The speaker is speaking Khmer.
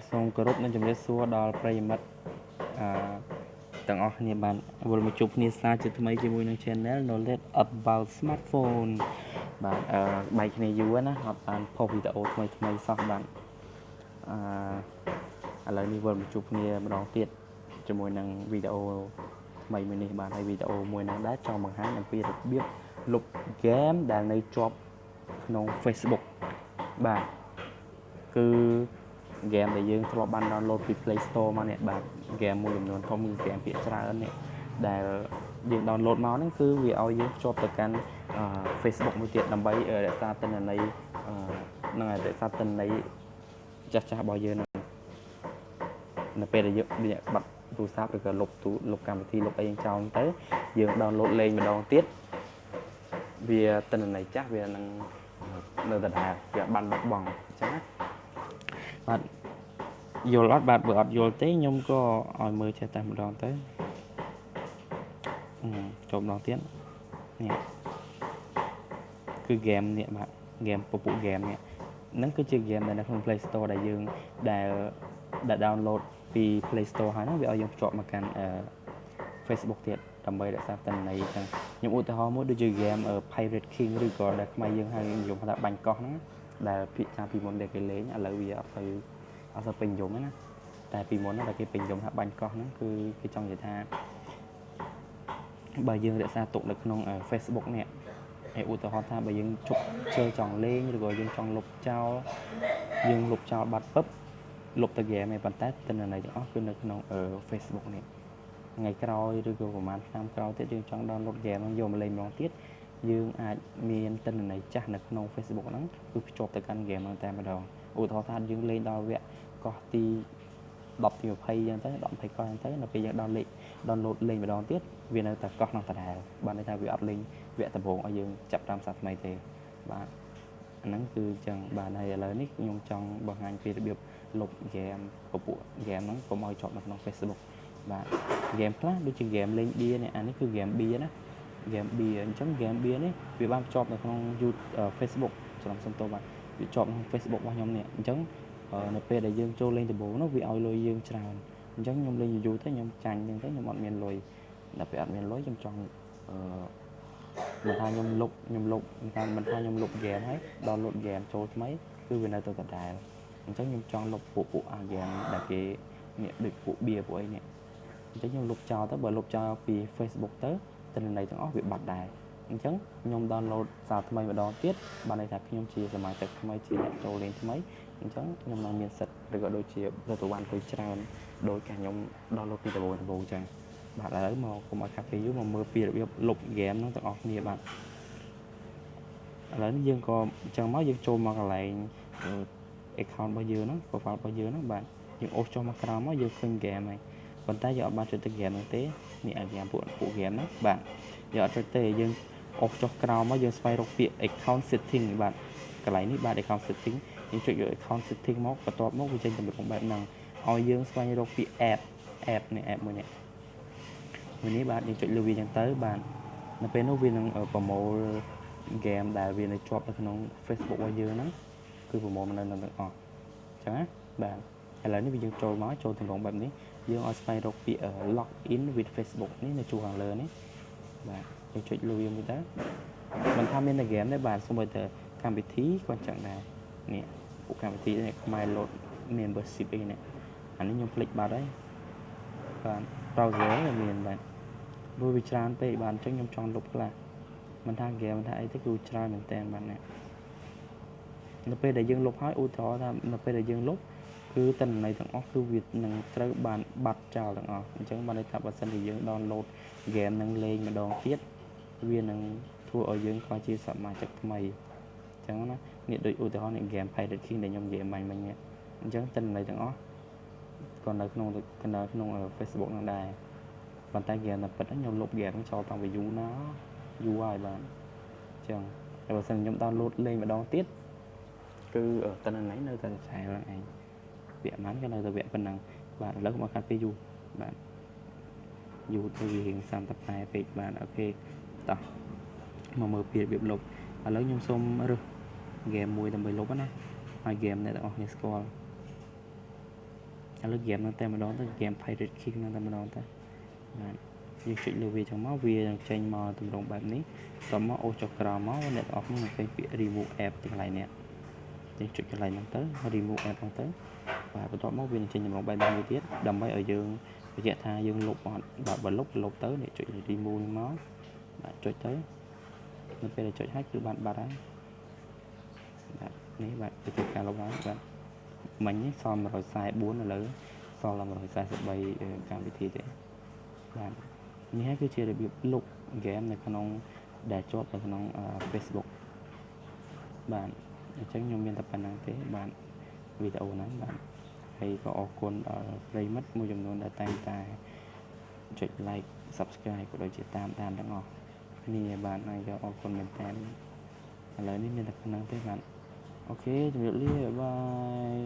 សូមគោរពនិងជំរាបសួរដល់ប្រិយមិត្តទាំងអស់គ្នាបានវិលមកជួបគ្នាសាជាថ្មីជាមួយនឹង Channel Knowledge About Smartphone បាទបែកគ្នាយូរណាអត់បានផុសវីដេអូថ្មីសោះបាទឥឡូវនេះវិលមកជួបគ្នាម្ដងទៀតជាមួយនឹងវីដេអូថ្មីមួយនេះបាទហើយវីដេអូមួយហ្នឹងដែរចង់បង្ហាញអំពីរបៀបលុបហ្គេមដែលនៅជាប់ក្នុង Facebook បាទគឺហ្គេមដែលយើងធ្លាប់បាន download ពី Play Store មកនេះបាទហ្គេមមួយចំនួនធំគឺហ្គេមភាគច្រើននេះដែលយើង download មកហ្នឹងគឺវាឲ្យយើងភ្ជាប់ទៅកាន់ Facebook មួយទៀតដើម្បីរក្សាទិន្នន័យនឹងរក្សាទិន្នន័យចាស់របស់យើងនៅពេលដែលយើងបាត់ទូរស័ព្ទឬក៏លុបកម្មវិធីលុបអីចោលទៅយើង download លេងម្ដងទៀតវាទិន្នន័យចាស់វានឹងនៅដដែលវាបានបាត់បង់អញ្ចឹងណាបាទយល់អត់បាទបើអត់យល់ទេខ្ញុំក៏ឲ្យមើលចេះតែម្ដងទៅចូលម្ដងទៀតនេះគឺហ្គេមនេះបាទហ្គេមពពុះហ្គេមនេះហ្នឹងគឺជាហ្គេមដែលនៅក្នុង Play Store ដែលយើងដែល download ពី Play Store ហើយហ្នឹងវាឲ្យយើងភ្ជាប់មកកាន់Facebook ទៀតដើម្បីរក្សាទិន្នន័យចឹងខ្ញុំឧទាហរណ៍មួយដូចជាហ្គេម Pirate King ឬក៏ដែលខ្មែរយើងហៅនិយមថាបាញ់កោះហ្នឹងដែលភាគពីមុនដែលគេលេងឥឡូវវាអត់សូវពេញនិយមទេណាតែពីមុនដែលគេពេញនិយមថាបាញ់កោះហ្នឹងគឺគេចង់និយាយថាបើយើងរក្សាទុកនៅក្នុង Facebook នេះឧទាហរណ៍ថាបើយើងជប់ជើចង់លេងឬក៏យើងចង់លុបចោលយើងលុបចោលបាត់ពឹបលុបទៅហ្គេមឯប៉ុន្តែទិន្នន័យទាំងអស់គឺនៅក្នុង Facebook នេះថ្ងៃក្រោយឬក៏ប្រហែលឆ្នាំក្រោយទៀតយើងចង់ download ហ្គេមហ្នឹងយកមកលេងម្ដងទៀតយើងអាចមានទិន្នន័យចាស់នៅក្នុង Facebook ហ្នឹងគឺភ្ជាប់ទៅកាន់ហ្គេមហ្នឹងតែម្ដងឧទាហរណ៍ថាយើងលេងដល់វគ្គកោះទី10ទី20អញ្ចឹងទៅ10 20កោះអញ្ចឹងទៅនៅពេលយើង download លេងម្ដងទៀតវានៅតែកោះក្នុងដដែលបានន័យថាវាអត់លេងវគ្គដំបូងឲ្យយើងចាប់តាមសាថ្មីទេបាទអាហ្នឹងគឺអញ្ចឹងបាទហើយឥឡូវនេះខ្ញុំចង់បង្ហាញពីរបៀបលុបហ្គេមពពួកហ្គេមហ្នឹងកុំឲ្យជាប់នៅក្នុង Facebook បាទហ្គេមខ្លះដូចជាហ្គេមលេងបៀនេះអានេះគឺហ្គេមបៀណាហ្គេមបៀអញ្ចឹងហ្គេមបៀនេះវាបានភ្ជាប់នៅក្នុង Facebook ច្រឡំសុំទោសបាទវាជាប់ក្នុង Facebook របស់ខ្ញុំនេះអញ្ចឹងនៅពេលដែលយើងចូលលេងដំបូងនោះវាឲ្យលុយយើងច្រើនអញ្ចឹងខ្ញុំលេងយូរទៅខ្ញុំចាញ់អញ្ចឹងទៅខ្ញុំអត់មានលុយដល់ពេលអត់មានលុយខ្ញុំចង់មិនថាខ្ញុំលុបមិនថាខ្ញុំលុបហ្គេមហើយដល់លុបហ្គេមចូលថ្មីគឺវានៅទៅដដែលអញ្ចឹងខ្ញុំចង់លុបពួកអាហ្គេមដែលគេនេះដូចពួកបៀពួកអីនេះអញ្ចឹងខ្ញុំលុបចោលទៅបើលុបចោលពី Facebook ទៅទិន្នន័យទាំងអស់វាបាត់ដែរអញ្ចឹងខ្ញុំ download សារថ្មីម្ដងទៀតបានន័យថាខ្ញុំជាសមាជិកថ្មីជាអ្នកចូលលេងថ្មីអញ្ចឹងខ្ញុំនឹងមានសិទ្ធិឬក៏ដូចជាទទួលបានលុយច្រើនដោយការខ្ញុំ download ពីដំបូងអញ្ចឹងបាទឥឡូវមកកុំឲ្យខាត់ពេលយូរមកមើលពីរបៀបលុបហ្គេមហ្នឹងទាំងអស់គ្នាបាទឥឡូវនេះយើងក៏អញ្ចឹងមកយើងចូលមកកន្លែង account របស់យើងហ្នឹង profile របស់យើងហ្នឹងបាទយើងអូសចុះមកក្រោមមកយើងឃើញហ្គេមហើយប៉ុន្តែយើងអត់បានចុចទៅហ្គេមហ្នឹងទេនេះអាហ្គេមពួកហ្គេមហ្នឹងបាទយើងអត់ចុចទេយើងអូសចុះក្រោមមកយើងស្វែងរកពាក្យ account setting បាទកន្លែងនេះបាទ account setting យើងចុចយក account setting មកបន្ទាប់មកវាចេញតម្រងបែបហ្នឹងឲ្យយើងស្វែងរកពាក្យ app នេះ app មួយនេះបាទយើងចុចលើវាចឹងទៅបាទនៅពេលនោះវានឹងប្រមូលហ្គេមដែលវានៅជាប់នៅក្នុង Facebook របស់យើងហ្នឹងគឺប្រមូលមកនៅទាំងអស់អញ្ចឹងណាបាទឥឡូវនេះវាយើងចូលតម្រងបែបនេះយើងឲ្យស្វែងរកពាក្យ log in with Facebook នេះនៅជួរខាងលើនេះបាទយើងចុចលើវាមួយទៅមិនថាមានតែហ្គេមទេបាទសូម្បីតែកម្មវិធីក៏អញ្ចឹងដែរនេះពួកកម្មវិធីនេះខ្មែរ load membership អីនេះអានេះខ្ញុំភ្លេចបាត់ហើយបាទ browser មានបាទព្រោះវាច្រើនពេកបាទអញ្ចឹងខ្ញុំចង់លុបខ្លះមិនថាហ្គេមមិនថាអីទេគឺច្រើនមែនតើបាទនេះនៅពេលដែលយើងលុបហើយឧទាហរណ៍ថានៅពេលដែលយើងលុបគឺទិន្នន័យទាំងអស់គឺវានឹងត្រូវបានបាត់ចោលទាំងអស់អញ្ចឹងបានន័យថាបើសិនជាយើង download ហ្គេមនឹងលេងម្ដងទៀតវានឹងធ្វើឲ្យយើងខ្លាចជាសមាជិកថ្មីអញ្ចឹងណានេះដូចឧទាហរណ៍នេះហ្គេម Pirate King ដែលខ្ញុំនិយាយមិញនេះអញ្ចឹងទិន្នន័យទាំងអស់ក៏នៅក្នុងFacebook ហ្នឹងដែរប៉ុន្តែហ្គេមតែពិតខ្ញុំលុបហ្គេមចោលតាំងពីយូរហើយបាទអញ្ចឹងតែបើសិនខ្ញុំ download លេងម្ដងទៀតគឺទិន្នន័យនៅតែឆែឡើងឯងវគ្គហ្នឹងក៏នៅតែវគ្គប៉ុណ្ណឹងបាទឥឡូវមកកាត់ពេលយូរបាទយូរទៅវារៀងសាំតតែពេកបាទអូខេតោះមកមើលពីរបៀបលុបឥឡូវខ្ញុំសូមរើសហ្គេមមួយដើម្បីលុបណាហើយហ្គេមអ្នកទាំងអស់គ្នាស្គាល់ លើហ្គេមហ្នឹងតែម្ដងទៅហ្គេម Pirate King ហ្នឹងតែម្ដងទៅបាទយើងចុចលើវាចឹងមកវានឹងចេញមកទម្រង់បែបនេះតមកអូសចុះក្រោមមកអ្នកទាំងអស់គ្នានឹងឃើញពាក្យ remove app ទីកន្លែងនេះយើងចុចកន្លែងហ្នឹងទៅ remove app ហ្នឹងទៅបាទបន្ទាប់មកវានឹងចេញទម្រង់បែបនេះមួយទៀតដើម្បីឲ្យយើងបញ្ជាក់ថាយើងលុបអត់បាទបើលុបទៅអ្នកចុច remove ហ្នឹងមកបាទចុចទៅនៅពេលដែលចុចហើយគឺបានបាត់ហើយបាទនេះបាទគឺការលុបហើយបាទមិញនេះសល់144ឥឡូវសល់តែ143កម្មវិធីទេបាទនេះហើយគឺជារបៀបលុបហ្គេមនៅក្នុងដែលជាប់នៅក្នុង Facebook បាទអញ្ចឹងខ្ញុំមានតែប៉ុណ្្នឹងទេបាទវីដេអូហ្នឹងបាទហើយក៏អរគុណដល់ប្រិយមិត្តមួយចំនួនដែលតែងតែចុច like subscribe ក៏ដូចជាតាមដានទាំងអស់គ្នាបាទហើយក៏អរគុណមែនតើឥឡូវនេះមានតែប៉ុណ្្នឹងទេបាទអូខេជម្រាបលាបាយ